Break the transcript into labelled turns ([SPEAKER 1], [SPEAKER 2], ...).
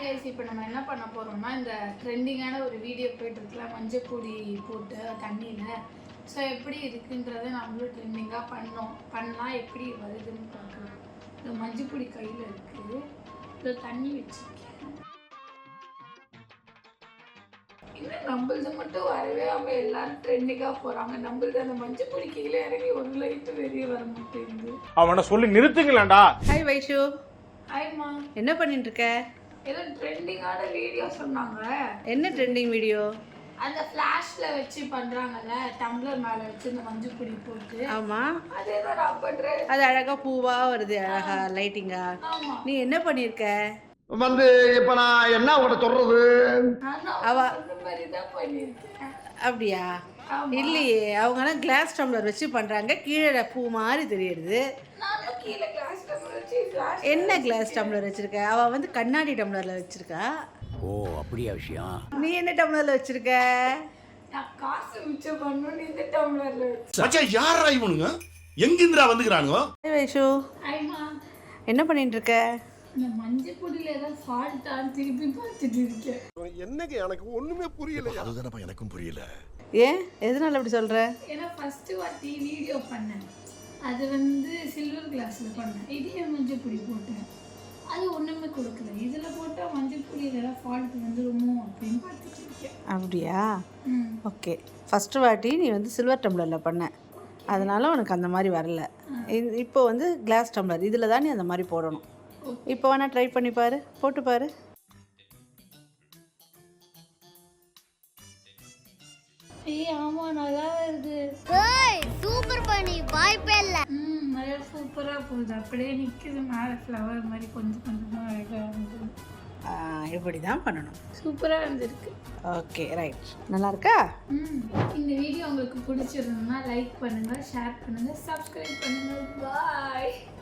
[SPEAKER 1] Guys இப்போ நம்ம என்ன பண்ண போகிறோம்னா இந்த ட்ரெண்டிங்கான ஒரு வீடியோ போய்ட்டுருக்குல மஞ்சப்பொடி போட்டு தண்ணியில் ஸோ எப்படி இருக்குன்றதை நம்மளும் ட்ரெண்டிங்காக பண்ணலாம் எப்படி வருதுன்னு பார்க்கலாம். இந்த மஞ்சப்பொடி கையில் இருக்குது, இதை தண்ணி வச்சுருக்கேன். இன்னும் நம்மளது மட்டும் வரவே அவங்க எல்லாரும் ட்ரெண்டிங்காக போகிறாங்க. நம்மளது அந்த மஞ்சப்பொடி கீழே இறங்கி ஒரு லைட்டு வெளியே வர மாட்டேங்குது.
[SPEAKER 2] அவனை சொல்லி நிறுத்துங்களேன்டா.
[SPEAKER 3] ஹாய் வைஷு,
[SPEAKER 1] ஹாய்மா.
[SPEAKER 3] என்ன பண்ணிட்டு இருக்க?
[SPEAKER 1] ஏதோ ட்ரெண்டிங்கான வீடியோ சொன்னாங்க.
[SPEAKER 3] என்ன ட்ரெண்டிங் வீடியோ?
[SPEAKER 1] அந்த ஃபிளாஷ்ல வச்சு பண்றாங்கல்ல, டம்ளர் மேல வச்சு இந்த மஞ்சள் பொடி போட்டு.
[SPEAKER 3] ஆமா,
[SPEAKER 1] அதேதான் நான் பண்றேன்.
[SPEAKER 3] அது அழகா பூவா வருது, அழகா லைட்டிங்கா.
[SPEAKER 1] ஆமா.
[SPEAKER 3] நீ என்ன பண்ணிருக்க?
[SPEAKER 4] இப்ப நான் என்ன உங்கள்ட்ட சொல்றது?
[SPEAKER 3] அவ
[SPEAKER 1] அந்த மாதிரி தான் பண்ணிருக்கேன்.
[SPEAKER 3] அப்படியா? இல்லையே, அவங்கலாம் கிளாஸ் டம்ளர் வச்சு பண்றாங்க, கீழே பூ மாதிரி தெரியுது.
[SPEAKER 1] நானும் கீழே கிளாஸ் டம்ளர் வச்சு ஃபிளாஷ்.
[SPEAKER 3] என்ன கிளாஸ் டம்ளர் வச்சிருக்க? அவ வந்து கண்ணாடி டம்ளர்ல வச்சிருக்கா.
[SPEAKER 5] ஓ அப்படியா விஷயம்?
[SPEAKER 3] நீ என்ன டம்ளர்ல வச்சிருக்க?
[SPEAKER 1] நான் காசு மிச்சம் பண்ணணும்னு இந்த டம்ளர்ல வச்சு.
[SPEAKER 6] மச்சான் யாரா இவனுங்க? எங்கிந்திரா வந்துக்கிறானுங்க?
[SPEAKER 3] ஹாய் வைஷு,
[SPEAKER 1] ஐமா,
[SPEAKER 3] என்ன பண்ணிட்டு இருக்க?
[SPEAKER 1] இந்த மஞ்சள் பொடியில ஏதாவது ஃபால்ட்டான்னு திருப்பி பார்த்துட்டு இருக்கேன்.
[SPEAKER 4] என்னங்க எனக்கு ஒண்ணுமே புரியல.
[SPEAKER 6] அதுதானப்பா எனக்கும் புரியல.
[SPEAKER 3] ஏன், எதனால அப்படி சொல்ற?
[SPEAKER 1] ஏன்னா ஃபர்ஸ்ட் வாட்டி வீடியோ பண்ணேன், அது வந்து சில்வர் கிளாஸ்ல பண்ணேன். இதே மஞ்சள் பொடி போட்டேன், அது ஒன்றுமே கொடுக்கல. இதில் போட்டால் மஞ்சள் பொடியில் ஏதாவது ஃபால்ட் வந்துருமோ அப்படின்னு பார்த்துட்டு இருக்கேன்.
[SPEAKER 3] அப்படியா? ஓகே. ஃபஸ்ட்டு வாட்டி நீ வந்து சில்வர் டம்ளரில் பண்ண, அதனால உனக்கு அந்த மாதிரி வரல. இப்போ வந்து கிளாஸ் டம்ளர், இதில் தான் நீ அந்த மாதிரி போடணும். இப்போ வேணால் ட்ரை பண்ணி பாரு, போட்டு பாரு.
[SPEAKER 1] ஏய் ஆமாம், நல்லா வருது.
[SPEAKER 7] சூப்பர் பண்ணி வாய்ப்பே இல்லை.
[SPEAKER 1] நல்லா சூப்பராக போகுது, அப்படியே நிற்குது மேலே ஃப்ளவர் மாதிரி கொஞ்சம் கொஞ்சமாக அழகாக இருந்தது.
[SPEAKER 3] இப்படி தான் பண்ணணும்.
[SPEAKER 1] சூப்பராக இருந்திருக்கு.
[SPEAKER 3] ஓகே ரைட், நல்லா இருக்கா?
[SPEAKER 1] இந்த வீடியோ உங்களுக்கு பிடிச்சிருந்ததுன்னா லைக் பண்ணுங்கள், ஷேர் பண்ணுங்கள், சப்ஸ்கிரைப் பண்ணுங்கள். பாய்.